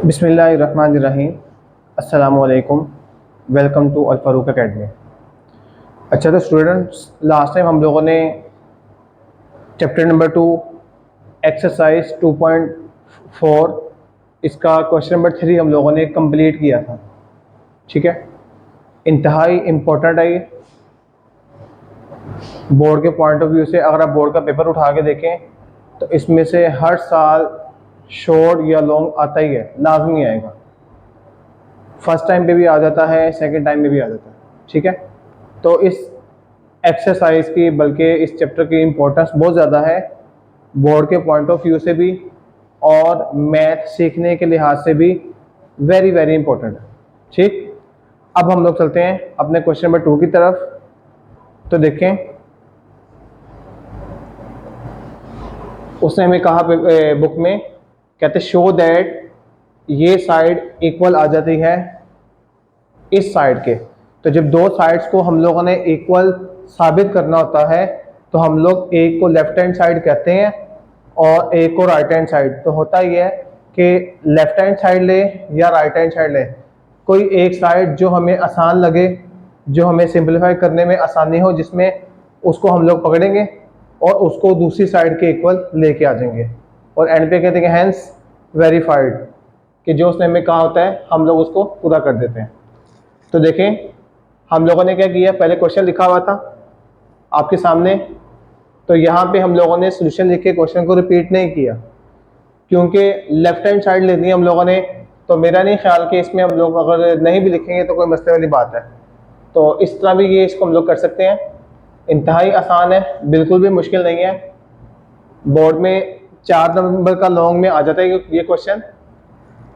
बिस्मिल्लाहिर्रहमानिर्रहीम। अस्सलामुअलैकुम। Welcome to Al Farooq academy. अच्छा, तो स्टूडेंट्स, लास्ट टाइम हम लोगों ने चैप्टर नंबर 2 एक्सरसाइज 2.4 इसका क्वेश्चन नंबर 3 हम लोगों ने कंप्लीट किया था। ठीक है, इंतहाई इम्पोर्टेंट है ये बोर्ड के पॉइंट ऑफ व्यू से। अगर आप बोर्ड का पेपर उठा के देखें तो इसमें से हर साल शॉर्ट या लॉन्ग आता ही है, लाजमी आएगा। फर्स्ट टाइम पे भी आ जाता है, सेकंड टाइम में भी आ जाता है। ठीक है, तो इस एक्सरसाइज की, बल्कि इस चैप्टर की इम्पोर्टेंस बहुत ज़्यादा है बोर्ड के पॉइंट ऑफ व्यू से भी और मैथ सीखने के लिहाज से भी वेरी वेरी इंपॉर्टेंट है। ठीक, अब हम लोग चलते हैं अपने क्वेश्चन नंबर 2 की तरफ। तो देखें, उसने हमें कहा बुक में, कहते शो दैट ये साइड इक्वल आ जाती है इस साइड के। तो जब दो साइड्स को हम लोगों ने इक्वल साबित करना होता है तो हम लोग एक को लेफ्ट हैंड साइड कहते हैं और एक को राइट हैंड साइड। तो होता ही है कि लेफ्ट हैंड साइड ले या राइट हैंड साइड ले, कोई एक साइड जो हमें आसान लगे, जो हमें सिंपलीफाई करने में आसानी हो, जिसमें उसको हम लोग पकड़ेंगे और उसको दूसरी साइड के इक्वल लेके आ जाएंगे और एंड पे कहते हैं हैंस वेरीफाइड, कि जो उसने हमें कहा होता है हम लोग उसको पूरा कर देते हैं। तो देखें, हम लोगों ने क्या किया, पहले क्वेश्चन लिखा हुआ था आपके सामने, तो यहाँ पे हम लोगों ने सोल्यूशन लिख के क्वेश्चन को रिपीट नहीं किया क्योंकि लेफ्ट हैंड साइड लेनी है हम लोगों ने। तो मेरा नहीं ख्याल कि इसमें हम लोग अगर नहीं भी लिखेंगे तो कोई मसले वाली बात है। तो इस तरह भी ये इसको हम लोग कर सकते हैं। इंतहाई आसान है, बिल्कुल भी मुश्किल नहीं है। बोर्ड में 4 नंबर का लॉन्ग में आ जाता है ये क्वेश्चन।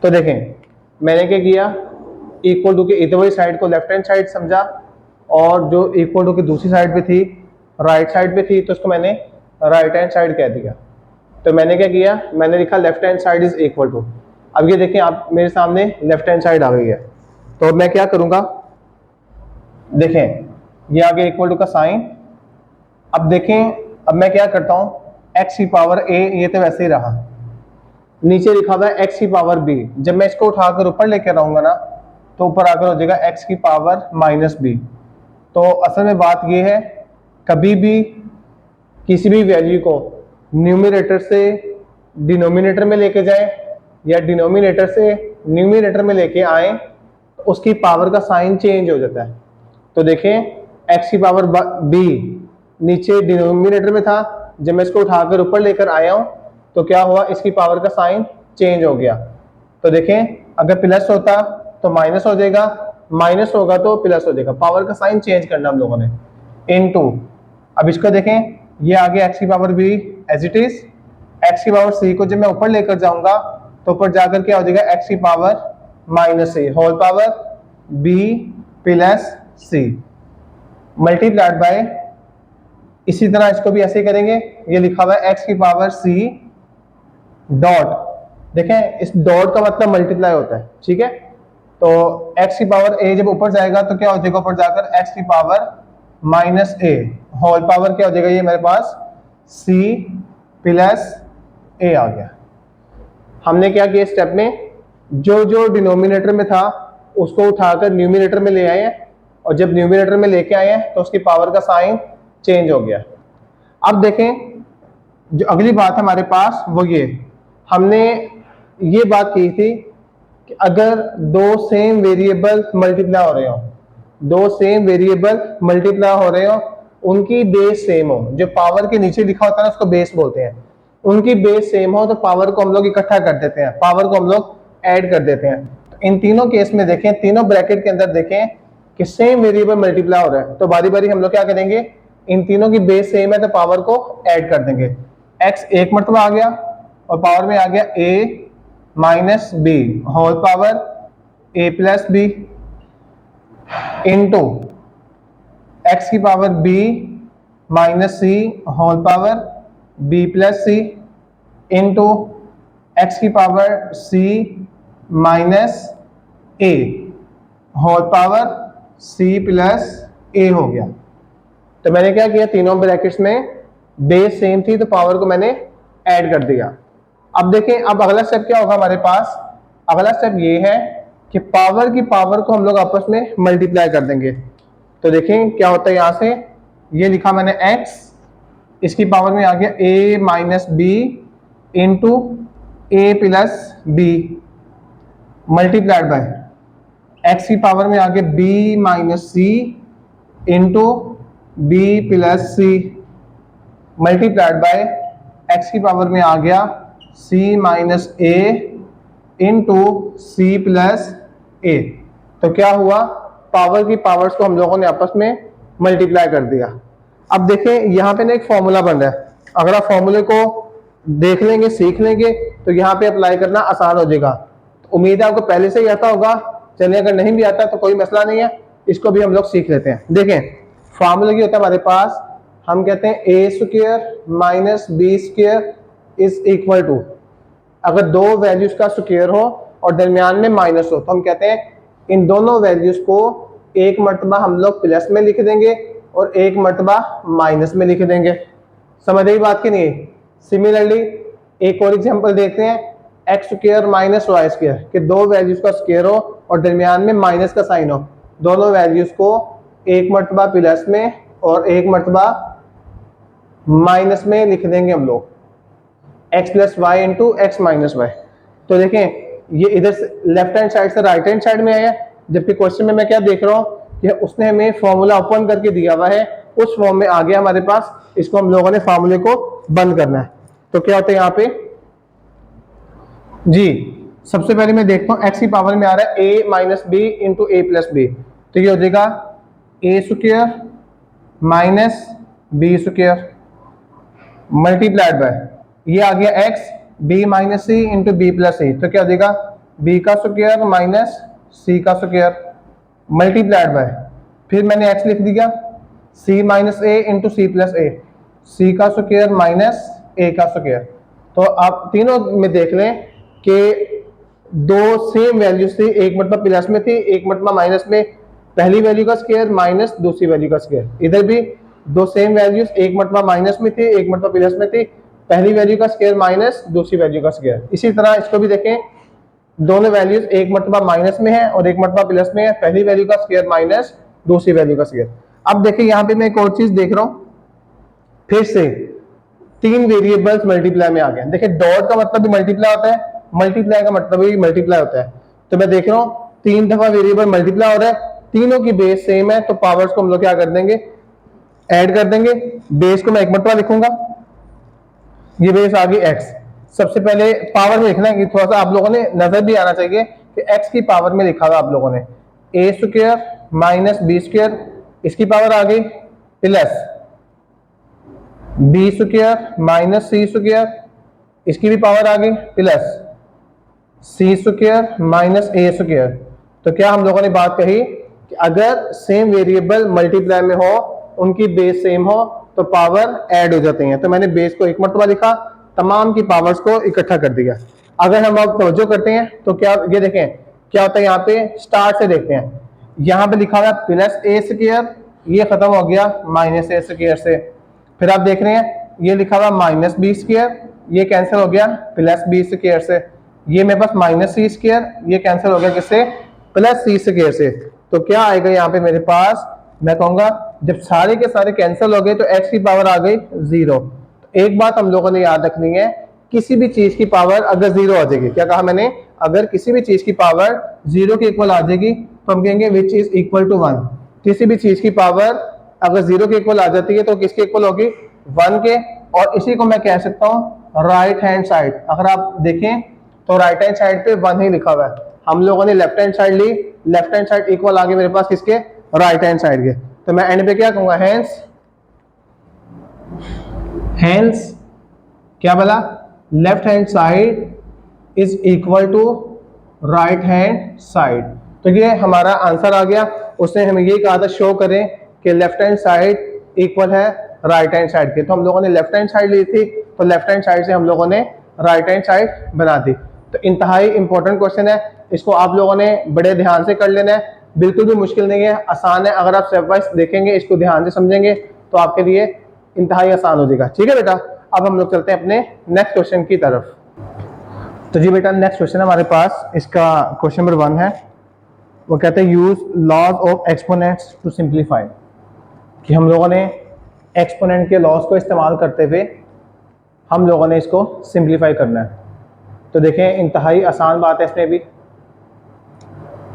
तो देखें, मैंने क्या किया, इक्वल टू के इधर वाली साइड को लेफ्ट हैंड साइड समझा और जो इक्वल टू की दूसरी साइड पे थी, राइट साइड पे थी, तो उसको मैंने राइट हैंड साइड कह दिया। तो मैंने क्या किया, मैंने लिखा left hand side is equal to. अब ये देखें, आप मेरे सामने लेफ्ट हैंड साइड आ गई है। तो मैं क्या करूंगा, देखें ये आगे इक्वल टू का साइन। अब देखें, अब मैं क्या करता हूं, एक्स की पावर ए, ये तो वैसे ही रहा, नीचे लिखा हुआ है एक्स की पावर बी। जब मैं इसको उठाकर ऊपर लेकर आऊंगा ना तो ऊपर आकर हो जाएगा एक्स की पावर माइनस बी। तो असल में बात यह है, कभी भी किसी भी वैल्यू को न्यूमरेटर से डिनोमिनेटर में लेके जाएं या डिनोमिनेटर से न्यूमरेटर में लेके आए तो उसकी पावर का साइन चेंज हो जाता है। तो देखें, एक्स की पावर बी नीचे डिनोमिनेटर में था, जब मैं इसको उठाकर ऊपर लेकर आया हूं तो क्या हुआ, इसकी पावर का साइन चेंज हो गया। तो देखें, अगर प्लस होता तो माइनस हो जाएगा, माइनस होगा तो प्लस हो जाएगा। पावर का साइन चेंज करना हम लोगों ने, इनटू। अब इसको देखें, ये आगे एक्स की power b as it is, x की पावर सी को जब मैं ऊपर लेकर जाऊंगा तो ऊपर जाकर क्या हो जाएगा, एक्स की power minus c whole power b plus c multiplied by, इसी तरह इसको भी ऐसे ही करेंगे। ये लिखा हुआ है एक्स की पावर सी डॉट, देखें इस डॉट का मतलब मल्टीप्लाई होता है। ठीक है, तो एक्स की पावर ए जब ऊपर जाएगा तो क्या हो जाएगा, ऊपर जाकर एक्स की पावर माइनस ए होल पावर क्या हो जाएगा, ये मेरे पास सी प्लस ए आ गया। हमने क्या किया स्टेप में, जो जो डिनोमिनेटर में था उसको उठाकर न्यूमिनेटर में ले आए हैं और जब न्यूमिनेटर में लेके आए हैं तो उसकी पावर का साइन चेंज हो गया। अब देखें, जो अगली बात हमारे पास वो ये, हमने ये बात की थी कि अगर दो सेम वेरिएबल मल्टीप्लाई हो रहे हो, दो सेम वेरिएबल मल्टीप्लाई हो रहे हो, उनकी बेस सेम हो, जो पावर के नीचे लिखा होता है ना उसको बेस बोलते हैं, उनकी बेस सेम हो तो पावर को हम लोग इकट्ठा कर देते हैं, पावर को हम लोग ऐड कर देते हैं। तो इन तीनों केस में देखें, तीनों ब्रैकेट के अंदर देखें कि सेम वेरिएबल मल्टीप्लाई हो रहा है, तो बारी बारी हम लोग क्या करेंगे, इन तीनों की बेस सेम है तो पावर को ऐड कर देंगे। एक्स एक मरतबा आ गया और पावर में आ गया ए माइनस बी होल पावर ए प्लस बी इंटू एक्स की power B minus c whole power b plus सी इंटू एक्स की पावर सी माइनस ए होल पावर सी प्लस ए हो गया। तो मैंने क्या किया, तीनों ब्रैकेट्स में बेस सेम थी तो पावर को मैंने ऐड कर दिया। अब देखें, अब अगला स्टेप क्या होगा हमारे पास, अगला स्टेप ये है कि पावर की पावर को हम लोग आपस में मल्टीप्लाई कर देंगे। तो देखें क्या होता है, यहां से ये लिखा मैंने x, इसकी पावर में आ गया a minus b into a plus b multiplied by x की पावर में आ गया b minus c into b plus c multiplied by x की पावर में आ गया c minus a into c plus a. तो क्या हुआ, पावर की पावर्स को हम लोगों ने आपस में मल्टीप्लाई कर दिया। अब देखें यहाँ पे ना एक फॉर्मूला बन रहा है, अगर आप फॉर्मूले को देख लेंगे सीख लेंगे तो यहाँ पे अप्लाई करना आसान हो जाएगा। तो उम्मीद है आपको पहले से ही आता होगा, चलिए अगर नहीं भी आता तो कोई मसला नहीं है, इसको भी हम लोग सीख लेते हैं। देखें फॉर्मूला क्या होता है हमारे पास, हम कहते हैं a square minus b square is equal to, अगर दो वैल्यूज का स्क्वायर हो और दरमियान में माइनस हो तो हम कहते हैं इन दोनों वैल्यूज को एक मरतबा हम लोग प्लस में लिख देंगे और एक मरतबा माइनस में लिख देंगे। समझ रही बात की नहीं। सिमिलरली एक और एग्जांपल देखते हैं, x square minus y square, कि दो वैल्यूज का स्क्वायर हो और दरमियान में माइनस का साइन हो, दोनों वैल्यूज को एक मरतबा प्लस में और एक मरतबा माइनस में लिख देंगे हम लोग, x plus y into x minus y. तो देखें ये इधर से लेफ्ट हैंड साइड से राइट हैंड साइड में आया, जबकि क्वेश्चन में मैं क्या देख रहा हूँ कि उसने हमें फॉर्मूला ओपन करके दिया हुआ है, उस फॉर्म में आ गया हमारे पास, इसको हम लोगों ने फॉर्मूले को बंद करना है। तो क्या होता है यहाँ पे जी, सबसे पहले मैं देखता हूँ एक्स की पावर में आ रहा है a minus b into a plus b, तो ये हो जाएगा a square minus b square multiplied by ये आ गया x b minus c into b plus c, तो क्या हो जाएगा b का स्क्वायर माइनस c का स्क्वायर मल्टीप्लाइड बाय, फिर मैंने x लिख दिया c minus a into c plus a, c का स्क्वायर माइनस a का स्क्वायर। तो आप तीनों में देख लें कि दो सेम वैल्यूज थी, एक मरतबा प्लस में थी एक मरतबा माइनस में, पहली वैल्यू का स्क्वायर माइनस दूसरी वैल्यू का स्क्वायर। इधर भी दो सेम वैल्यूज, एक मरतबा माइनस में थी एक मरतबा प्लस में थी, पहली वैल्यू का स्क्वायर माइनस दूसरी वैल्यू का स्क्वायर। इसी तरह इसको भी देखें, दोनों वैल्यूज एक मरतबा माइनस में है और एक मरतबा प्लस में है, पहली वैल्यू का स्क्वायर माइनस दूसरी वैल्यू का स्क्वायर। अब देखिए यहाँ पे मैं एक और चीज देख रहा हूँ, फिर से तीन वेरिएबल्स मल्टीप्लाई में आ गए। देखिए डॉट का मतलब भी मल्टीप्लाई होता है, मल्टीप्लाई का मतलब भी मल्टीप्लाई होता है। तो मैं देख रहा हूँ तीन दफा वेरिएबल मल्टीप्लाई हो रहा है, तीनों की बेस सेम है, तो पावर्स को हम लोग क्या कर देंगे, ऐड कर देंगे। बेस को मैं एक मरतबा लिखूंगा, ये बेस आ गई x। सबसे पहले पावर में लिखना है, थोड़ा सा आप लोगों ने नजर भी आना चाहिए कि x की पावर में लिखा हुआ आप लोगों ने a square minus b square, इसकी पावर आ गई plus b square minus c square, इसकी भी पावर आ गई plus c square minus a square. तो क्या हम लोगों ने बात कही कि अगर सेम वेरिएबल मल्टीप्लाई में हो, उनकी बेस सेम हो, तो पावर ऐड हो जाती हैं। तो मैंने बेस को एक मरतबा लिखा, तमाम की पावर्स को इकट्ठा कर दिया। अगर हम अब तवज्जो करते हैं तो क्या, ये देखें क्या होता है, यहाँ पे स्टार्ट से देखते हैं, यहाँ पे लिखा हुआ है प्लस ए स्क्वायर, ये खत्म हो गया माइनस ए स्क्वायर से। फिर आप देख रहे हैं ये लिखा हुआ माइनस बी स्क्वायर, ये कैंसिल हो गया प्लस बी स्क्वायर से। ये मेरे पास माइनस सी स्क्वायर, ये कैंसिल हो गया किससे, प्लस सी स्क्वायर से। तो क्या आएगा यहाँ पे मेरे पास, मैं कहूंगा जब सारे के सारे कैंसिल हो गए तो x की पावर आ गई 0। तो एक बात हम लोगों ने याद रखनी है, किसी भी चीज की पावर अगर 0 आ जाएगी, क्या कहा मैंने, अगर किसी भी चीज की पावर 0 के इक्वल आ जाएगी तो हम कहेंगे विच इज इक्वल टू 1। किसी भी चीज की पावर अगर 0 के इक्वल आ जाती है तो किसके इक्वल होगी, 1 के। और इसी को मैं कह सकता हूँ राइट हैंड साइड। अगर आप देखें तो राइट हैंड साइड पे 1 ही लिखा हुआ है, हम लोगों ने लेफ्ट हैंड साइड ली, लेफ्ट हैंड साइड इक्वल आ गई मेरे पास किसके, राइट हैंड साइड के। तो मैं एंड पे क्या कहूंगा, हेंस क्या बोला, left hand side is equal to right hand side. तो ये हमारा आंसर आ गया। उसने हमें ये कहा था शो करें कि लेफ्ट हैंड साइड इक्वल है राइट हैंड साइड के, तो हम लोगों ने लेफ्ट हैंड साइड ली थी, तो लेफ्ट हैंड साइड से हम लोगों ने राइट हैंड साइड बना दी। तो इंतहाई इंपॉर्टेंट क्वेश्चन है, इसको आप लोगों ने बड़े ध्यान से कर लेना है, बिल्कुल भी मुश्किल नहीं है, आसान है। अगर आप स्टेप वाइज देखेंगे, इसको ध्यान से समझेंगे तो आपके लिए इंतहाई आसान हो जाएगा। ठीक है बेटा, अब हम लोग चलते हैं अपने नेक्स्ट क्वेश्चन की तरफ। तो जी बेटा नेक्स्ट क्वेश्चन हमारे पास, इसका क्वेश्चन नंबर 1 है। वो कहते हैं use laws of exponents to simplify, कि हम लोगों ने एक्सपोनेंट के लॉज को इस्तेमाल करते हुए हम लोगों ने इसको सिंप्लीफाई करना है। तो देखें इंतहाई आसान बात है इसमें भी।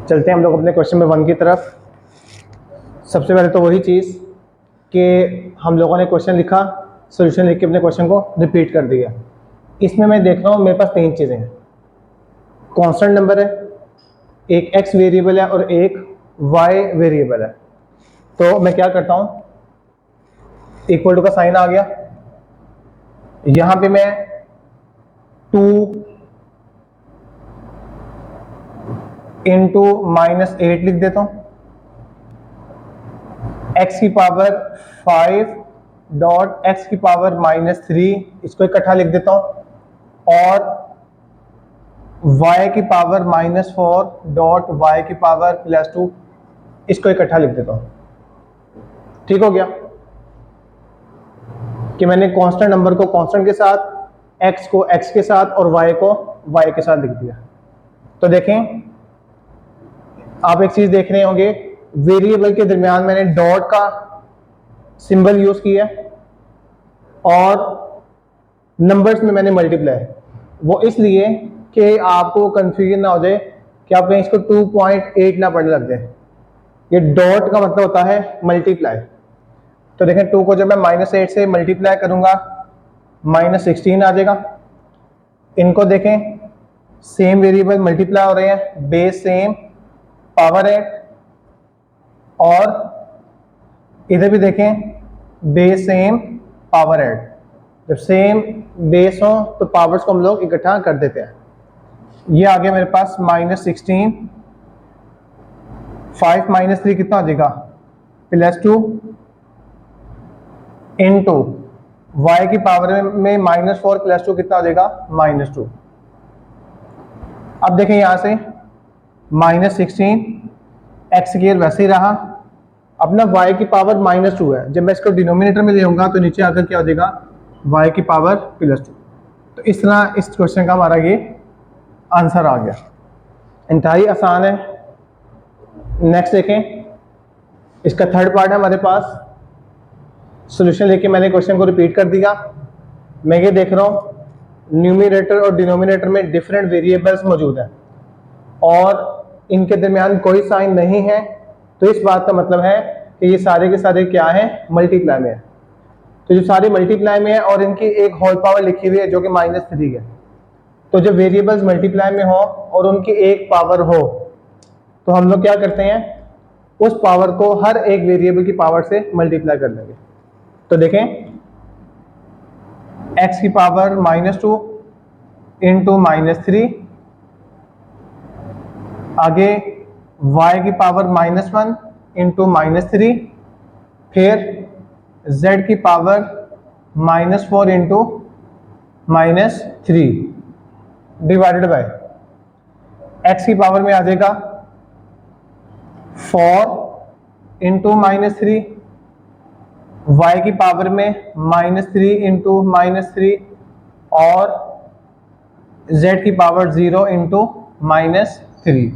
चलते हैं हम लोग अपने क्वेश्चन नंबर 1 की तरफ। सबसे पहले तो वही चीज़ कि हम लोगों ने क्वेश्चन लिखा, सोल्यूशन लिख के अपने क्वेश्चन को रिपीट कर दिया। इसमें मैं देख रहा हूँ मेरे पास 3 चीज़ें हैं। कांस्टेंट नंबर है, एक x वेरिएबल है और एक y वेरिएबल है। तो मैं क्या करता हूँ, इक्वल टू का साइन आ गया, यहाँ पे मैं 2 इंटू -8 लिख देता हूँ, x की पावर 5 डॉट x की पावर -3 इसको इकट्ठा लिख देता हूँ, और y की पावर -4 डॉट y की पावर +2 इसको इकट्ठा लिख देता हूँ। ठीक हो गया कि मैंने कांस्टेंट नंबर को कांस्टेंट के साथ, x को x के साथ और y को y के साथ लिख दिया। तो देखें आप एक चीज देख रहे होंगे, वेरिएबल के दरमियान मैंने डॉट का सिंबल यूज किया और नंबर्स में मैंने मल्टीप्लाई, वो इसलिए कि आपको कंफ्यूजन ना हो जाए कि आप कहीं इसको 2.8 ना पढ़ने लग जाए। ये डॉट का मतलब होता है मल्टीप्लाई। तो देखें 2 को जब मैं -8 से मल्टीप्लाई करूंगा -16 आ जाएगा। इनको देखें सेम वेरिएबल मल्टीप्लाई हो रहे हैं, बेस सेम पावर 8, और इधर भी देखें बेस सेम पावर 8। जब सेम बेस हो तो पावर्स को हम लोग इकट्ठा कर देते हैं। ये आ गया मेरे पास -16, 5 -3 कितना आ जाएगा +2 इंटू y की पावर में -4 +2 कितना आ जाएगा -2। अब देखें यहां से -16 x स्क्वायर वैसे ही रहा, अपना y की पावर -2 है। जब मैं इसको डिनोमिनेटर में ले आऊंगा तो नीचे आकर क्या हो जाएगा y की पावर +2। तो इस तरह इस क्वेश्चन का हमारा ये आंसर आ गया। इंतहाई आसान है। नेक्स्ट देखें, इसका थर्ड पार्ट है हमारे पास। सॉल्यूशन लेके मैंने क्वेश्चन को रिपीट कर दिया। मैं ये देख रहा हूँ न्यूमरेटर और डिनोमिनेटर में डिफरेंट वेरिएबल्स मौजूद हैं और इनके दरमियान कोई साइन नहीं है, तो इस बात का मतलब है कि ये सारे के सारे क्या हैं, मल्टीप्लाई में है। तो जो सारे मल्टीप्लाई में है और इनकी एक होल पावर लिखी हुई है जो कि -3 है। तो जब वेरिएबल्स मल्टीप्लाई में हो और उनकी एक पावर हो तो हम लोग क्या करते हैं, उस पावर को हर एक वेरिएबल की पावर से मल्टीप्लाई कर देंगे। तो देखें x की पावर -2 इंटू -3, आगे y की पावर -1 इंटू -3, फिर z की power -4 into -3 divided by x की पावर में आ जाएगा 4 इंटू -3, y की पावर में -3 इंटू -3 और z की पावर 0 इंटू -3।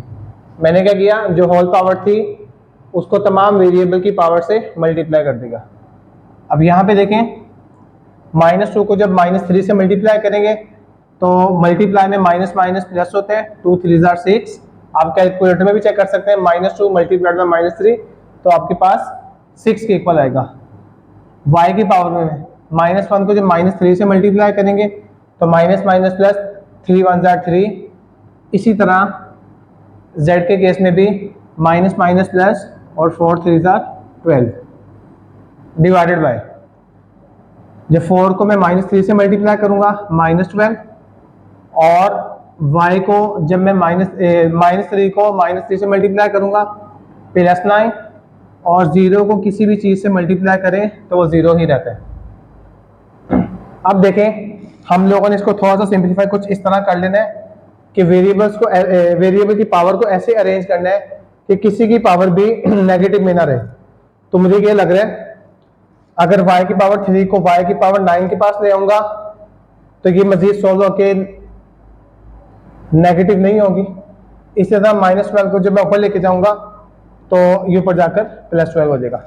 मैंने क्या किया, जो होल पावर थी उसको तमाम वेरिएबल की पावर से मल्टीप्लाई कर देगा। अब यहाँ पे देखें -2 को जब -3 से मल्टीप्लाई करेंगे तो मल्टीप्लाई में माइनस माइनस प्लस होते हैं, 2 3 जार 6। आप कैलकुलेटर में भी चेक कर सकते हैं, -2 मल्टीप्लाइड बाय -3 तो आपके पास 6 के इक्वल आएगा। y की पावर में -1 को जब -3 से मल्टीप्लाई करेंगे तो माइनस माइनस प्लस, 3 1 जार 3। इसी तरह z के केस में भी माइनस माइनस प्लस और 4 3 जार 12 डिवाइडेड बाय, जब 4 को मैं -3 से मल्टीप्लाई करूंगा -12 और y को जब मैं -3 को -3 से मल्टीप्लाई करूंगा +9 और 0 को किसी भी चीज़ से मल्टीप्लाई करें तो वो 0 ही रहता है। अब देखें हम लोगों ने इसको थोड़ा सा सिंप्लीफाई कुछ इस तरह कर लेना है कि वेरिएबल की पावर को ऐसे अरेंज करना है कि किसी की पावर भी नेगेटिव में ना रहे। तो मुझे ये लग रहा है अगर y की पावर 3 को y की पावर 9 के पास ले आऊंगा तो ये मजीद सोल्व होके नेगेटिव नहीं होगी। इसी तरह -12 को जब मैं ऊपर लेके जाऊंगा तो ये ऊपर जाकर +12 हो जाएगा।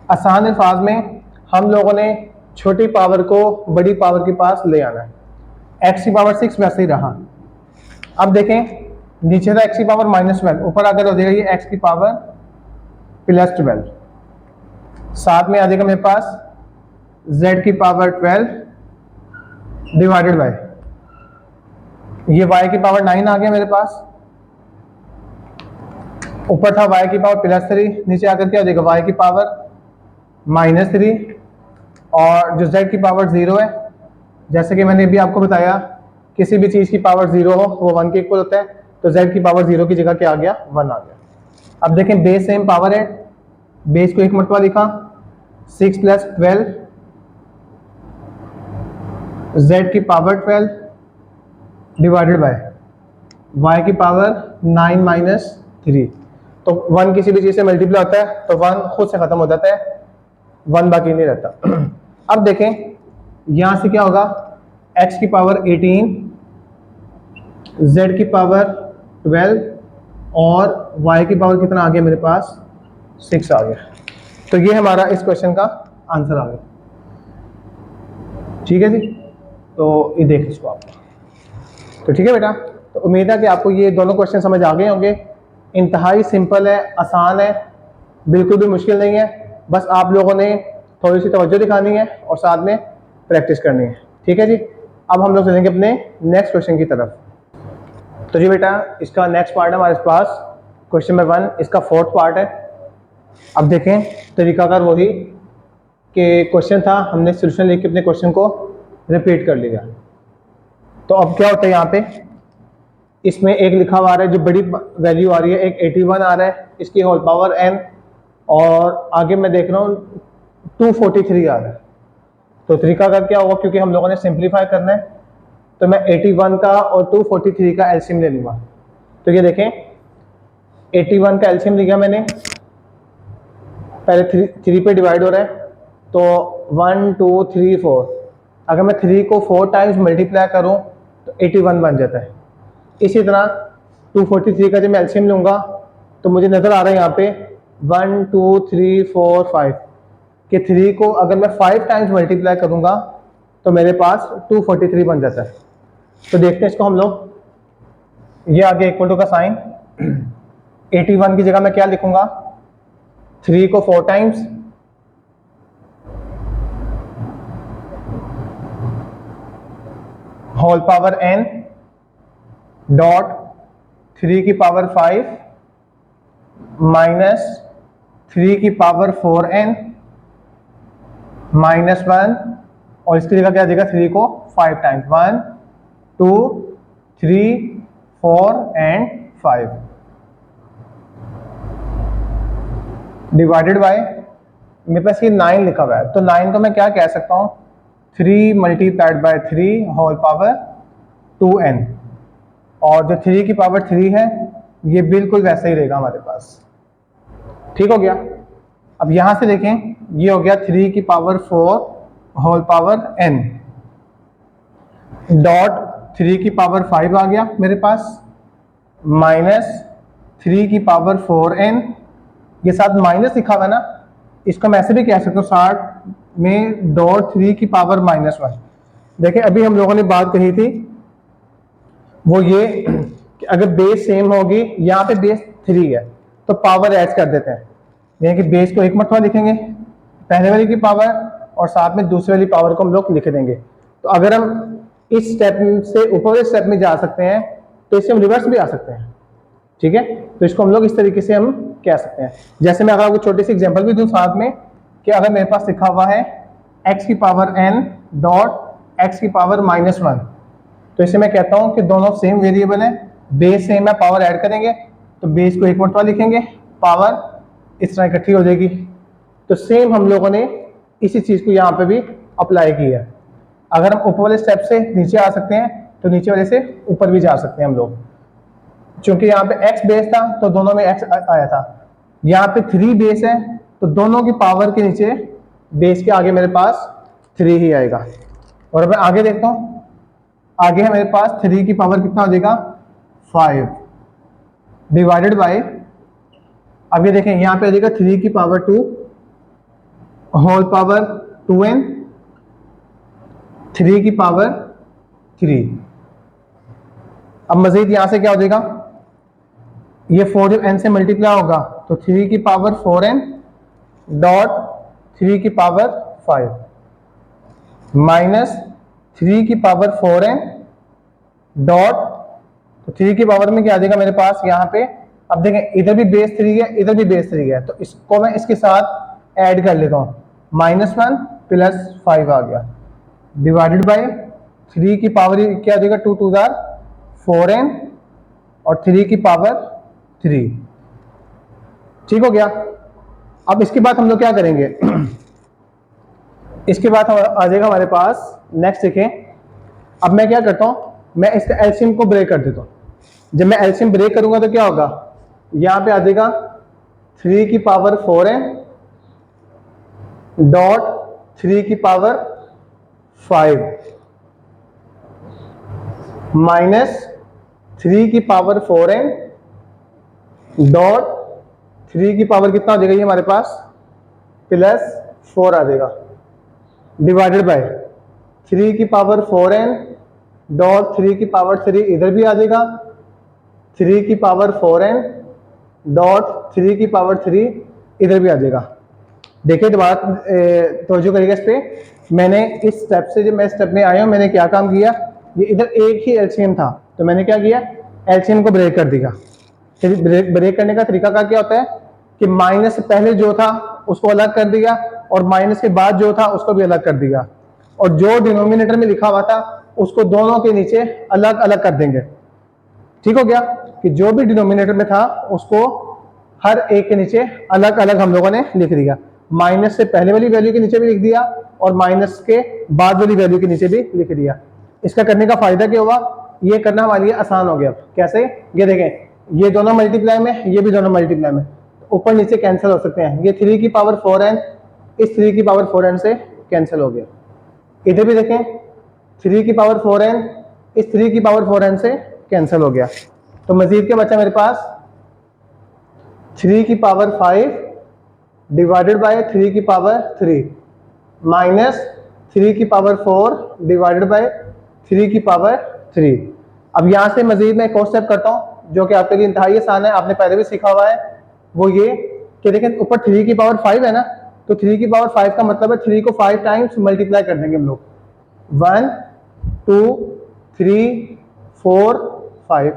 आसान अल्फाज में हम लोगों ने छोटी पावर को बड़ी पावर के पास ले आना है। x की पावर 6 वैसे ही रहा। अब देखें नीचे था x की पावर -12, ऊपर आकर हो जाएगा ये x की पावर +12, साथ में आ जाएगा मेरे पास z की पावर 12 डिवाइडेड बाय ये y की पावर 9 आ गया मेरे पास। ऊपर था y की पावर +3, नीचे आकर क्या हो जाएगा y की पावर -3, और जो z की पावर 0 है, जैसे कि मैंने अभी आपको बताया किसी भी चीज़ की पावर 0 हो वो 1 के इक्वल होता है, तो z की पावर 0 की जगह क्या आ गया 1 आ गया। अब देखें बेस सेम पावर है, बेस को एक मरतबा लिखा 6 + 12 z की पावर 12 डिवाइडेड बाय y की पावर 9 - 3। तो 1 किसी भी चीज़ से मल्टीप्लाई होता है तो 1 खुद से ख़त्म हो जाता है, 1 बाकी नहीं रहता। अब देखें यहाँ से क्या होगा x की पावर 18, z की पावर 12 और y की पावर कितना आ गया मेरे पास 6 आ गया। तो ये हमारा इस क्वेश्चन का आंसर आ गया। ठीक है जी, तो ये देख इसको आप। तो ठीक है बेटा, तो उम्मीद है कि आपको ये दोनों क्वेश्चन समझ आ गए होंगे। इंतहाई सिंपल है, आसान है, बिल्कुल भी मुश्किल नहीं है। बस आप लोगों ने थोड़ी सी तवज्जो दिखानी है और साथ में प्रैक्टिस करनी है। ठीक है जी, अब हम लोग चलेंगे अपने नेक्स्ट क्वेश्चन की तरफ। तो जी बेटा, इसका नेक्स्ट पार्ट है हमारे पास क्वेश्चन नंबर 1, इसका 4th पार्ट है। अब देखें तरीकाकार वही कि क्वेश्चन था, हमने सोल्यूशन लिख के अपने क्वेश्चन को रिपीट कर लिया। तो अब क्या होता है यहाँ पे, इसमें एक लिखा हुआ आ रहा है जो बड़ी वैल्यू आ रही है, एक 81 आ रहा है, इसकी होल पावर n, और आगे मैं देख रहा हूँ 243 आ रहा है। तो तरीकाकार क्या होगा, क्योंकि हम लोगों ने सिंप्लीफाई करना है तो मैं 81 का और 243 का एलसीएम ले लूँगा। तो ये देखें 81 का एलसीएम लिया मैंने, पहले 3 पे डिवाइड हो रहा है तो 1 2 3 4, अगर मैं 3 को 4 टाइम्स मल्टीप्लाई करूँ तो 81 बन जाता है। इसी तरह 243 का जब मैं एलसीएम लूँगा तो मुझे नज़र आ रहा है यहाँ पे 1 2 3 4 5 कि 3 को अगर मैं 5 टाइम्स मल्टीप्लाई करूँगा तो मेरे पास 243 बन जाता है। तो देखते हैं इसको हम लोग। ये आगे इक्वल टू का साइन, 81 की जगह मैं क्या लिखूंगा, 3 को 4 times, whole power n dot 3 की पावर 5 माइनस 3 की पावर 4n -1, और इसकी जगह क्या देगा 3 को 5 टाइम्स, 1 2 3 4 एंड 5 डिवाइडेड बाय, मेरे पास ये 9 लिखा हुआ है तो 9 को मैं क्या कह सकता हूँ 3 multiplied by 3 whole power 2n, और जो 3 की पावर 3 है ये बिल्कुल वैसा ही रहेगा हमारे पास। ठीक हो गया। अब यहाँ से देखें ये हो गया 3 की power 4 whole power n dot 3 की पावर 5 आ गया मेरे पास, माइनस 3 की पावर 4n, ये साथ माइनस लिखा हुआ है ना, इसको मैं ऐसे भी कह सकता हूँ 60 में डॉट 3 की पावर -1। देखिए अभी हम लोगों ने बात कही थी वो ये कि अगर बेस सेम होगी, यहाँ पे बेस 3 है तो पावर ऐड कर देते हैं, यानी कि बेस को एक मरतबा लिखेंगे पहले वाली की पावर और साथ में दूसरे वाली पावर को हम लोग लिख देंगे। तो अगर हम इस स्टेप से ऊपर वाले स्टेप में जा सकते हैं तो इससे हम रिवर्स भी आ सकते हैं। ठीक है, तो इसको हम लोग इस तरीके से हम कह सकते हैं। जैसे मैं अगर आपको छोटी सी एग्जांपल भी दूं साथ में, कि अगर मेरे पास लिखा हुआ है x की पावर n डॉट x की पावर -1, तो इसे मैं कहता हूं कि दोनों सेम वेरिएबल है, बेस सेम है, पावर ऐड करेंगे तो बेस को एक मरतबा लिखेंगे, पावर इस तरह इकट्ठी हो जाएगी। तो सेम हम लोगों ने इसी चीज़ को यहाँ पे भी अप्लाई की है। अगर हम ऊपर वाले स्टेप से नीचे आ सकते हैं तो नीचे वाले से ऊपर भी जा सकते हैं हम लोग। चूंकि यहाँ पे x बेस था तो दोनों में x आया था, यहाँ पे 3 बेस है तो दोनों की पावर के नीचे बेस के आगे मेरे पास 3 ही आएगा। और अब मैं आगे देखता हूँ आगे है मेरे पास 3 की पावर कितना हो जाएगा 5 डिवाइडेड बाय, अब ये देखें यहाँ पे आ जाएगा 3 की पावर 2 होल पावर 2n 3 की पावर 3। अब मजीद यहां से क्या हो जाएगा, ये 4 जब n से मल्टीप्लाई होगा तो 3 की पावर 4n डॉट 3 की पावर 5 माइनस 3 की पावर 4n डॉट, तो 3 की पावर में क्या आ जाएगा मेरे पास यहाँ पे, अब देखें इधर भी बेस 3 है इधर भी बेस 3 है, तो इसको मैं इसके साथ ऐड कर लेता हूँ, -1 प्लस 5 आ गया डिवाइडेड बाय 3 की पावर क्या आ जाएगा 2 2 4n और 3 की पावर 3। ठीक हो गया। अब इसके बाद हम लोग क्या करेंगे इसके बाद आ जाएगा हमारे पास नेक्स्ट देखें, अब मैं क्या करता हूं, मैं इसका एलसीएम को ब्रेक कर देता हूं। जब मैं एलसीएम ब्रेक करूंगा तो क्या होगा, यहां पे आ जाएगा 3 की पावर 4n डॉट 3 की पावर 5 माइनस 3 की पावर 4n डॉट 3 की पावर कितना हो जाएगा ये हमारे पास प्लस 4 आ जाएगा डिवाइडेड बाय 3 की पावर 4n डॉट 3 की पावर 3 इधर भी आ जाएगा 3 की पावर 4n डॉट 3 की पावर 3 इधर भी आ जाएगा। देखिए दोबारा तवज्जो करिएगा इस पे, मैंने इस स्टेप से जब मैं स्टेप में आया हूं मैंने क्या काम किया, ये इधर एक ही एलसीएम था तो मैंने क्या किया एलसीएम को ब्रेक कर दिया। ब्रेक करने का तरीका का क्या होता है कि माइनस से पहले जो था उसको अलग कर दिया और माइनस के बाद जो था उसको भी अलग कर दिया, और जो डिनोमिनेटर में लिखा हुआ था उसको दोनों के नीचे अलग अलग कर देंगे। ठीक हो गया कि जो भी डिनोमिनेटर में था उसको हर एक के नीचे अलग अलग हम लोगों ने लिख दिया, माइनस से पहले वाली वैल्यू के नीचे भी लिख दिया और माइनस के बाद वाली वैल्यू के नीचे भी लिख दिया। इसका करने का फायदा क्या हुआ, ये करना हमारे लिए आसान हो गया। कैसे, ये देखें ये दोनों मल्टीप्लाई में ये भी दोनों मल्टीप्लाई में, ऊपर नीचे कैंसिल हो सकते हैं। ये 3 की पावर 4n इस 3 की पावर 4n से कैंसिल हो गया। इधर भी देखें 3 की पावर 4n इस 3 की पावर 4n से कैंसिल हो गया, तो मजीद क्या बचा मेरे पास 3 की पावर 5 डिवाइडेड बाय 3 की पावर 3 माइनस 3 की पावर 4 डिवाइडेड बाय 3 की पावर 3। अब यहां से मजीद मैं एक और स्टेप करता हूं जो कि आपके लिए इंतहाई आसान है, आपने पहले भी सीखा हुआ है, वो ये कि देखें ऊपर 3 की पावर 5 है ना, तो 3 की पावर 5 का मतलब है 3 को 5 टाइम्स मल्टीप्लाई कर देंगे हम लोग, 1 2 3 4 5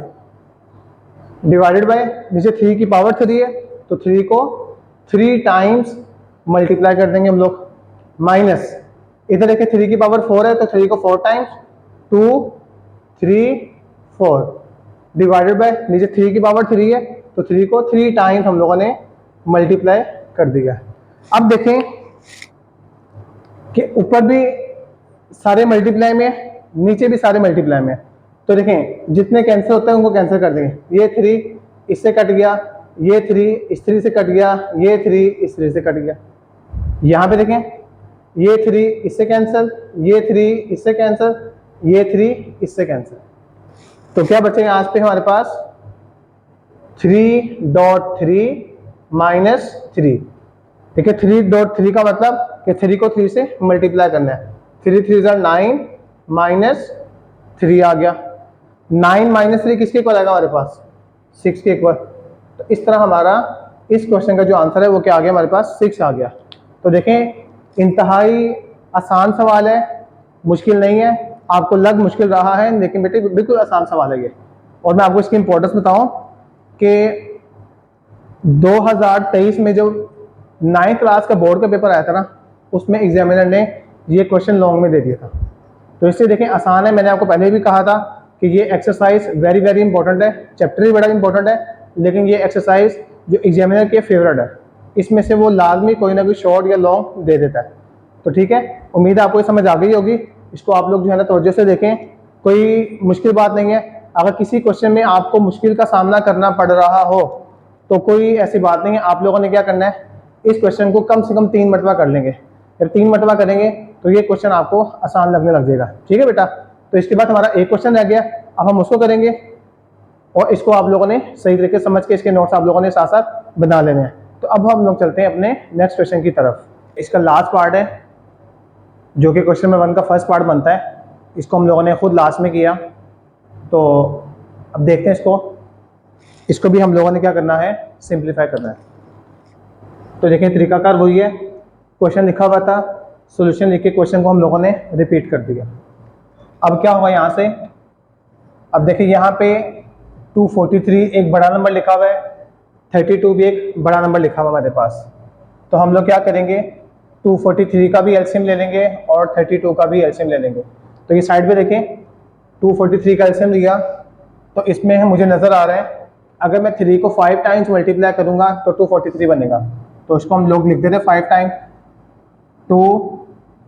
डिवाइडेड बाय नीचे 3 की पावर 3 है तो 3 को 3 टाइम्स मल्टीप्लाई कर देंगे हम लोग, माइनस इधर देखिए 3 की पावर 4 है तो 3 को 4 टाइम्स 2 3 4 डिवाइडेड बाय नीचे 3 की पावर 3 है तो 3 को 3 टाइम्स हम लोगों ने मल्टीप्लाई कर दिया। अब देखें कि ऊपर भी सारे मल्टीप्लाई में नीचे भी सारे मल्टीप्लाई में, तो देखें जितने कैंसिल होते हैं उनको कैंसिल कर देंगे। ये 3 इससे कट गया, ये 3 इस 3 से कट गया, ये 3 इस 3 से कट गया। यहाँ पे देखें ये 3 इससे कैंसिल, ये 3 इससे कैंसिल, ये 3 इससे कैंसिल, तो क्या बचेगा आज पे हमारे पास 3.3 माइनस 3। देखिए 3.3 का मतलब कि 3 को 3 से मल्टीप्लाई करना है, 3 3 9 माइनस 3 आ गया, 9 माइनस 3 किसके इक्वल आएगा हमारे पास 6 के इक्वल। तो इस तरह हमारा इस क्वेश्चन का जो आंसर है वो क्या आ गया हमारे पास 6 आ गया। तो देखें इंतहाई आसान सवाल है, मुश्किल नहीं है, आपको लग मुश्किल रहा है लेकिन बेटे बिल्कुल आसान सवाल है ये। और मैं आपको इसकी इंपॉर्टेंस बताऊं कि 2023 में जो 9th क्लास का बोर्ड का पेपर आया था ना उसमें एग्जामिनर ने ये क्वेश्चन लॉन्ग में दे दिया था, तो इससे देखें आसान है। मैंने आपको पहले भी कहा था कि ये एक्सरसाइज वेरी वेरी इंपॉर्टेंट है, चैप्टर भी बड़ा इंपॉर्टेंट है, लेकिन ये एक्सरसाइज जो एग्जामिनर के फेवरेट है, इसमें से वो लाजमी कोई ना कोई शॉर्ट या लॉन्ग दे देता है। तो ठीक है, उम्मीद है आपको ये समझ आ गई होगी। इसको आप लोग जो है ना तवज्जो से देखें, कोई मुश्किल बात नहीं है। अगर किसी क्वेश्चन में आपको मुश्किल का सामना करना पड़ रहा हो तो कोई ऐसी बात नहीं है, आप लोगों ने क्या करना है इस क्वेश्चन को कम से कम 3 मरतबा कर लेंगे। जब 3 मरतबा करेंगे तो ये क्वेश्चन आपको आसान लगने लग जाएगा। ठीक है बेटा, तो इसके बाद हमारा एक क्वेश्चन रह गया, अब हम उसको करेंगे और इसको आप लोगों ने सही तरीके से समझ के इसके नोट्स आप लोगों ने साथ साथ बना लेने हैं। तो अब हम लोग चलते हैं अपने नेक्स्ट क्वेश्चन की तरफ। इसका लास्ट पार्ट है जो कि क्वेश्चन नंबर 1 का फर्स्ट पार्ट बनता है, इसको हम लोगों ने खुद लास्ट में किया। तो अब देखते हैं इसको भी हम लोगों ने क्या करना है, सिंप्लीफाई करना है। तो देखें तरीकाकार वही है, क्वेश्चन लिखा हुआ था, सॉल्यूशन लिख के क्वेश्चन को हम लोगों ने रिपीट कर दिया। अब क्या होगा यहाँ से, अब देखिए यहाँ पे 243 एक बड़ा नंबर लिखा हुआ है, 32 भी एक बड़ा नंबर लिखा हुआ हमारे पास। तो हम लोग क्या करेंगे, 243 का भी एलसीएम ले लेंगे और 32 का भी एलसीएम ले लेंगे। तो ये साइड पे देखें 243 का एलसीएम लिया, तो इसमें मुझे नज़र आ रहा है अगर मैं 3 को 5 टाइम्स मल्टीप्लाई करूँगा तो 243 बनेगा। तो इसको हम लोग लिख देते हैं 5 टाइम, 2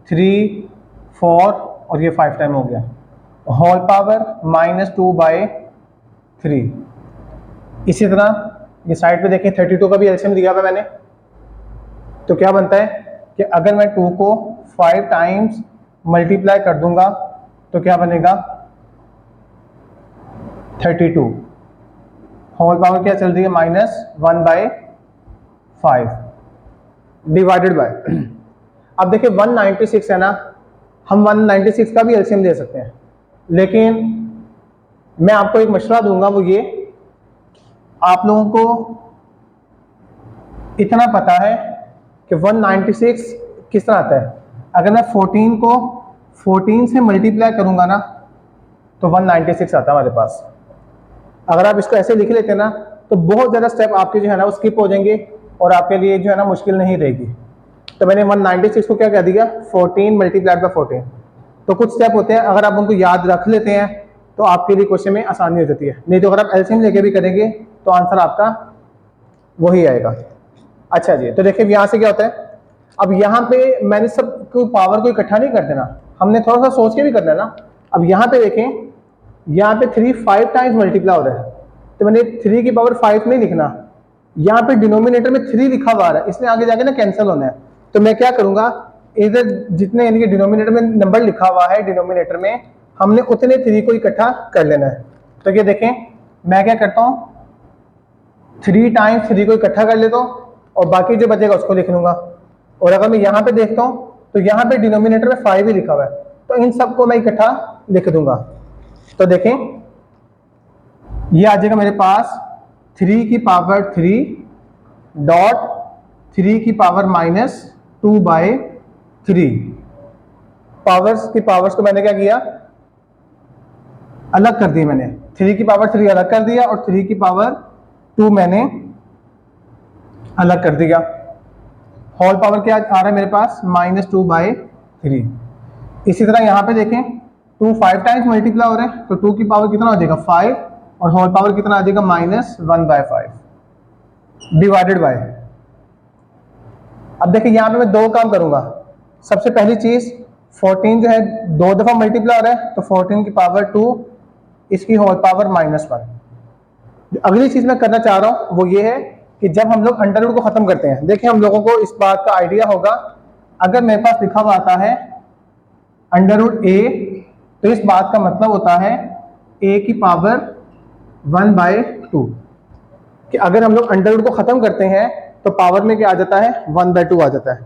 3 4 और ये 5 टाइम हो गया, होल पावर -2/3। इसी तरह ये साइड पे देखें 32 का भी एलसीएम दिया हुआ मैंने। तो क्या बनता है कि अगर मैं 2 को 5 टाइम्स मल्टीप्लाई कर दूंगा तो क्या बनेगा, 32, होल पावर क्या चल रही है -1/5 डिवाइडेड बाय। अब देखिए 196 है ना, हम 196 का भी एलसीएम ले सकते हैं, लेकिन मैं आपको एक मशवरा दूंगा, वो ये आप लोगों को इतना पता है कि 196 किस तरह आता है। अगर मैं 14 को 14 से मल्टीप्लाई करूंगा ना तो 196 आता है हमारे पास। अगर आप इसको ऐसे लिख लेते हैं ना तो बहुत ज़्यादा स्टेप आपके जो है ना वो स्किप हो जाएंगे और आपके लिए जो है ना मुश्किल नहीं रहेगी। तो मैंने 196 को क्या कह दिया, 14 मल्टीप्लाइड बाय 14। तो कुछ स्टेप होते हैं, अगर आप उनको याद रख लेते हैं तो आपके लिए क्वेश्चन में आसानी हो जाती है, नहीं तो अगर आप एलसीएम लेके भी करेंगे तो आंसर आपका वही आएगा। अच्छा जी, तो देखिए यहाँ से क्या होता है, अब यहाँ पे मैंने सब पावर को इकट्ठा नहीं कर देना, हमने थोड़ा सा सोच के भी करना है ना। अब यहाँ पे देखें, यहाँ पे 3 5 टाइम्स मल्टीप्लाई हो रहा है, तो मैंने 3 की पावर 5 नहीं लिखना, यहाँ पे डिनोमिनेटर में 3 लिखा हुआ है, इसमें आगे जाके ना कैंसिल होना है। तो मैं क्या करूंगा, इधर जितने यानी कि डिनोमिनेटर में नंबर लिखा हुआ है, डिनोमिनेटर में हमने उतने 3 को इकट्ठा कर लेना है। तो ये देखें मैं क्या करता हूँ, 3 टाइम्स 3 को इकट्ठा कर लेता हूँ और बाकी जो बचेगा उसको लिख लूंगा। और अगर मैं यहाँ पे देखता हूँ तो यहाँ पे डिनोमिनेटर में 5 ही लिखा हुआ है, तो इन सबको मैं इकट्ठा लिख दूंगा। तो देखें ये आ जाएगा मेरे पास 3 की पावर 3 डॉट 3 की पावर -2/3। पावर्स की पावर्स को मैंने क्या किया, अलग कर दी मैंने, 3 की पावर 3 अलग कर दिया और 3 की पावर 2 मैंने अलग कर दिया। होल पावर क्या आ रहा है मेरे पास, -2/3। इसी तरह यहाँ पे देखें 2 5 टाइम्स मल्टीप्लाई हो रहे हैं, तो 2 की पावर कितना हो जाएगा 5 और होल पावर कितना आ जाएगा -1/5 डिवाइडेड बाय। अब देखिए यहाँ पे मैं 2 काम करूंगा। सबसे पहली चीज 14 जो है 2 दफा मल्टीप्लाई हो रहा है, तो 14 की पावर 2, इसकी होल पावर -1। अगली चीज मैं करना चाह रहा हूं वो ये है कि जब हम लोग अंडर रूट को खत्म करते हैं, देखिए हम लोगों को इस बात का आइडिया होगा, अगर मेरे पास लिखा हुआ आता है √a, तो इस बात का मतलब होता है a की पावर 1/2, कि अगर हम लोग अंडर रूट को खत्म करते हैं तो पावर में क्या आ जाता है 1/2 आ जाता है।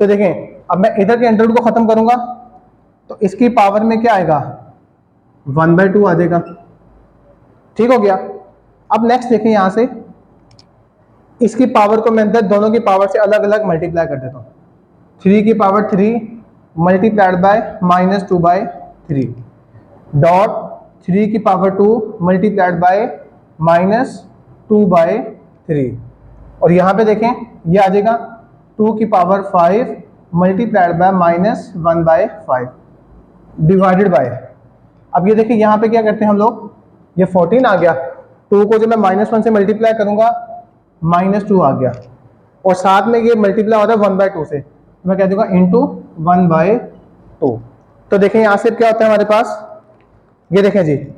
तो देखें अब मैं इधर के अंडर रूट को खत्म करूंगा तो इसकी पावर में क्या आएगा 1/2 आ जाएगा। ठीक हो गया। अब नेक्स्ट देखें यहाँ से इसकी पावर को मैं अंदर दोनों की पावर से अलग अलग मल्टीप्लाई कर देता हूँ। 3 की पावर 3 मल्टीप्लाइड बाय -2/3 डॉट 3 की पावर 2 मल्टीप्लाइड बाय -2/3 और यहाँ पे देखें ये आ जाएगा 2 की power 5 multiplied by -1/5 divided by. अब ये देखिए यहाँ पे क्या करते हैं हम लोग, ये 14 आ गया, 2 को जब मैं -1 से मल्टीप्लाई करूंगा -2 आ गया और साथ में ये मल्टीप्लाई हो रहा है 1/2 से, मैं कह दूंगा इंटू 1/2। तो देखें यहाँ से क्या होता है हमारे पास, ये देखें जी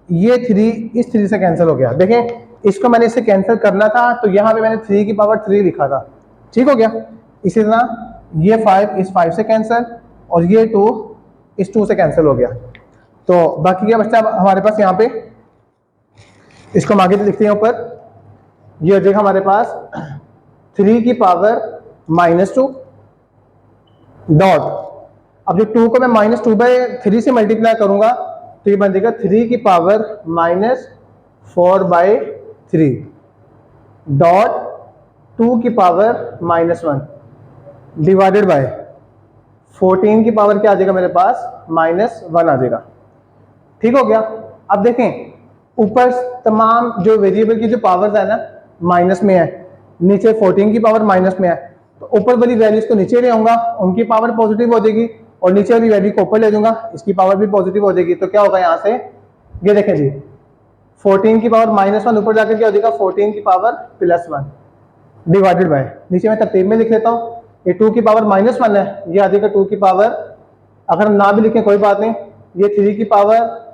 ये 3 इस 3 से कैंसिल हो गया। देखें इसको मैंने इससे कैंसिल करना था तो यहाँ पे मैंने 3 की पावर 3 लिखा था, ठीक हो गया। इसी तरह ये 5 इस 5 से कैंसिल और ये 2 इस 2 से कैंसिल हो गया। तो बाकी क्या बच्चा हमारे पास यहाँ पे, इसको हम आगे लिखते हैं ऊपर, ये हो जाएगा हमारे पास 3 की पावर -2 डॉट, अब जो 2 को मैं -2/3 से मल्टीप्लाई करूंगा तो ये बन जाएगा 3 की पावर -4/3 डॉट 2 की पावर -1 डिवाइडेड बाय 14 की पावर क्या आ जाएगा मेरे पास -1 आ जाएगा। ठीक हो गया। अब देखें ऊपर तमाम जो वेरिएबल की जो पावर्स है ना माइनस में है, नीचे 14 की पावर माइनस में है, तो ऊपर वाली वैल्यूज को नीचे ले आऊंगा, उनकी पावर पॉजिटिव हो जाएगी, और नीचे वाली वैल्यू को ऊपर ले जाऊंगा, इसकी पावर भी पॉजिटिव हो जाएगी। तो क्या होगा यहाँ से, ये देखें जी 14 की पावर -1 ऊपर जाकर क्या हो जाएगा 14 की पावर +1 डिवाइडेड बाय, नीचे मैं तरतीब में लिख लेता हूँ, ये 2 की पावर -1 है, ये आ जाएगा 2 की पावर, अगर हम ना भी लिखें कोई बात नहीं, ये 3 की पावर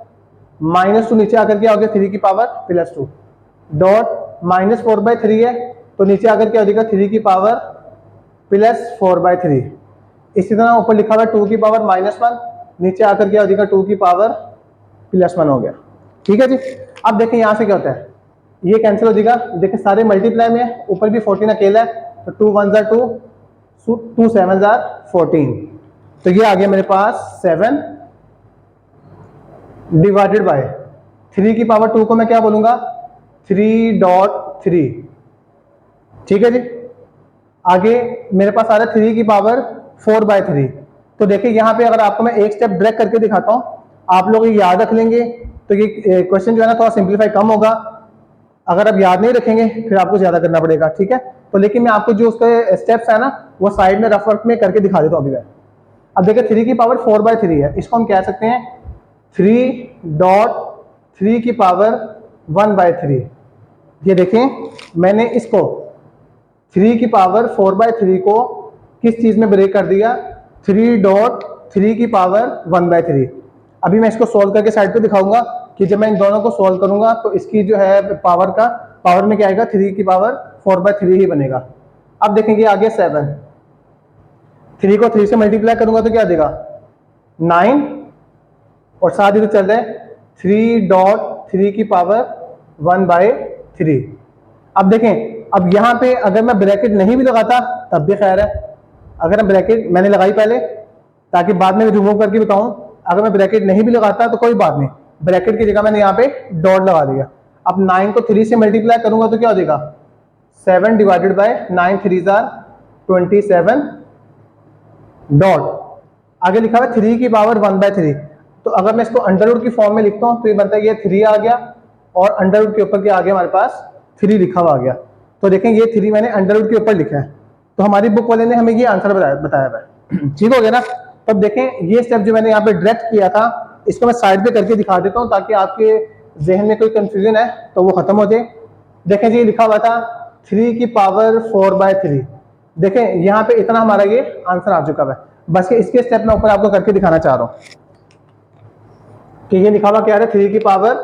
-2 नीचे आकर क्या हो गया 3 की पावर +2 डॉट -4/3 है, तो नीचे आकर क्या हो जाएगा 3 की पावर +4/3। इसी तरह ऊपर लिखा हुआ 2 की पावर -1, नीचे आकर क्या हो जाएगा 2 की पावर +1 हो गया। ठीक है जी। अब देखें यहाँ से क्या होता है, ये कैंसिल हो जाएगा, देखें सारे मल्टीप्लाई में है, ऊपर भी 14 अकेला है, तो 2 1 2 2 7 14, तो ये आ गया मेरे पास 7 डिवाइडेड बाय 3 की पावर 2 को मैं क्या बोलूंगा 3.3। ठीक है जी। आगे मेरे पास आ रहा है 3 की पावर 4/3। तो देखिए यहाँ पे अगर आपको मैं एक स्टेप ब्रेक करके दिखाता हूँ, आप लोग ये याद रख लेंगे तो ये क्वेश्चन जो है ना थोड़ा सिंप्लीफाई कम होगा। अगर आप याद नहीं रखेंगे फिर आपको ज्यादा करना पड़ेगा। ठीक है, तो लेकिन मैं आपको जो उसके स्टेप्स है ना वो साइड में रफ वर्क में करके दिखा देता हूँ अभी मैं। अब देखिए 3 की पावर 4/3 है, इसको हम कह सकते हैं 3.3 की पावर 1/3। ये देखें मैंने इसको 3 की पावर 4/3 को किस चीज में ब्रेक कर दिया 3.3 की पावर 1/3। अभी मैं इसको सॉल्व करके साइड पे दिखाऊंगा कि जब मैं इन दोनों को सॉल्व करूंगा तो इसकी जो है पावर में क्या आएगा 3 की पावर 4/3 ही बनेगा। अब देखेंगे आगे 7, 3 को 3 से मल्टीप्लाई करूंगा तो क्या आ जाएगा 9, और साथ ही चल रहा है 3.3 की पावर 1/3। अब देखें अब यहाँ पे अगर मैं ब्रैकेट नहीं भी लगाता तब भी खैर है, अगर मैं ब्रैकेट मैंने लगाई पहले ताकि बाद में रिमूव करके बताऊं, अगर मैं ब्रैकेट नहीं भी लगाता तो कोई बात नहीं, ब्रैकेट की जगह मैंने यहाँ पे डॉट लगा दिया। अब 9 को 3 से मल्टीप्लाई करूंगा तो क्या हो जाएगा 7 डिवाइडेड बाय 9 3 27 डॉट, आगे लिखा हुआ 3 की पावर 1/3। तो अगर मैं इसको अंडरवुड की फॉर्म में लिखता हूँ तो ये बनता है ये 3 आ गया, और अंडरवुड के ऊपर क्या आ गया हमारे पास 3 लिखा हुआ आ गया। तो देखें ये 3 मैंने अंडरवुड के ऊपर लिखा है, तो हमारी बुक वाले ने हमें ये आंसर बताया है। ठीक हो गया ना। तब देखें ये स्टेप जो मैंने यहाँ पे डायरेक्ट किया था इसको मैं साइड पे करके दिखा देता हूँ ताकि आपके जहन में कोई कंफ्यूजन है तो वो खत्म हो जाए। देखें जी लिखा हुआ था 3 की पावर 4/3। देखें यहाँ पे इतना हमारा ये आंसर आ चुका है, बस इसके स्टेप मैं ऊपर आपको करके दिखाना चाह रहा हूँ कि ये लिखा हुआ क्या है 3 की पावर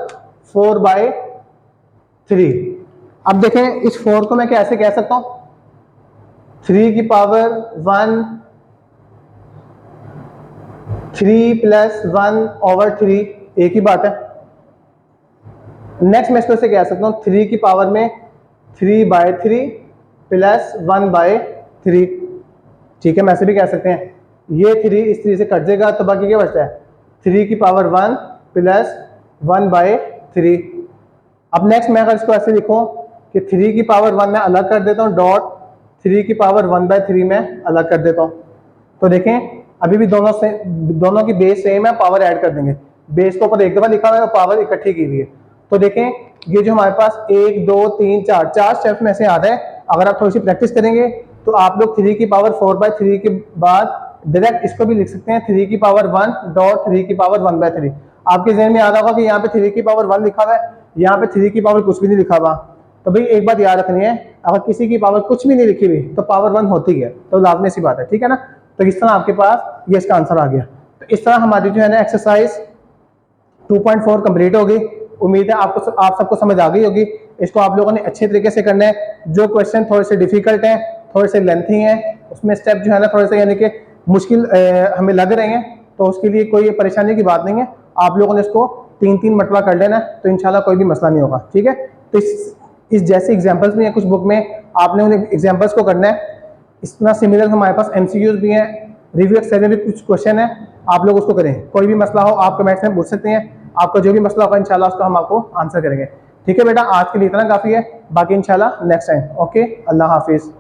4/3। अब देखें इस 4 को मैं कैसे कह सकता हूँ 3 की पावर 1 3 + 1/3 एक ही बात है। नेक्स्ट मैं इसको से कह सकता हूँ 3 की पावर में 3/3 + 1/3। ठीक है, मैं ऐसे भी कह सकते हैं ये 3 इस 3 से कट जाएगा तो बाकी क्या बचता है 3 की पावर 1 + 1/3। अब नेक्स्ट मैं अगर इसको ऐसे लिखूं कि 3 की पावर 1 मैं अलग कर देता हूँ डॉट 3 की पावर 1/3 में अलग कर देता हूँ, तो देखें अभी भी दोनों की बेस सेम है, पावर ऐड कर देंगे। बेस के ऊपर एक दफा लिखा हुआ है और पावर इकट्ठी की हुई है। तो देखें ये जो हमारे पास 1 2 3 4 स्टेप्स में से आ रहा है, अगर आप थोड़ी सी प्रैक्टिस करेंगे तो आप लोग 3 की पावर 4/3 के बाद डायरेक्ट इसको भी लिख सकते हैं 3 की पावर 1 डॉट 3 की पावर 1/3। आपके जहन में याद होगा कि यहाँ पे 3 की पावर 1 लिखा हुआ है, यहाँ पे 3 की पावर कुछ भी नहीं लिखा हुआ। तो भाई एक बात याद रखनी है, अगर किसी की पावर कुछ भी नहीं लिखी हुई तो पावर 1 होती है, तो लाजमी सी बात है। ठीक है ना। तो इस तरह आपके पास ये इसका आंसर आ गया। तो इस तरह हमारी जो है ना एक्सरसाइज 2.4 कंप्लीट हो गई। उम्मीद है आप सबको समझ आ गई होगी। इसको आप लोगों ने अच्छे तरीके से करना है। जो क्वेश्चन थोड़े से डिफिकल्ट हैं, थोड़े से लेंथी हैं, उसमें स्टेप जो है ना थोड़े से यानी कि मुश्किल हमें लग रहे हैं, तो उसके लिए कोई परेशानी की बात नहीं है। आप लोगों ने इसको 3-3 मरतबा कर लेना है, तो इंशाल्लाह कोई भी मसला नहीं होगा। ठीक है, तो इस जैसे एग्जाम्पल्स भी हैं कुछ बुक में, आपने उन एग्जाम्पल्स को करना है। इस तरह सिमिलर हमारे पास MCQs भी हैं, रिव्यू एक्सरसाइज में भी कुछ क्वेश्चन है, आप लोग उसको करें। कोई भी मसला हो आप कमेंट्स में पूछ सकते हैं, आपका जो भी मसला होगा इंशाल्लाह उसका हम आपको आंसर करेंगे। ठीक है बेटा, आज के लिए इतना काफ़ी है, बाकी इंशाल्लाह नेक्स्ट टाइम। ओके, अल्लाह हाफिज़।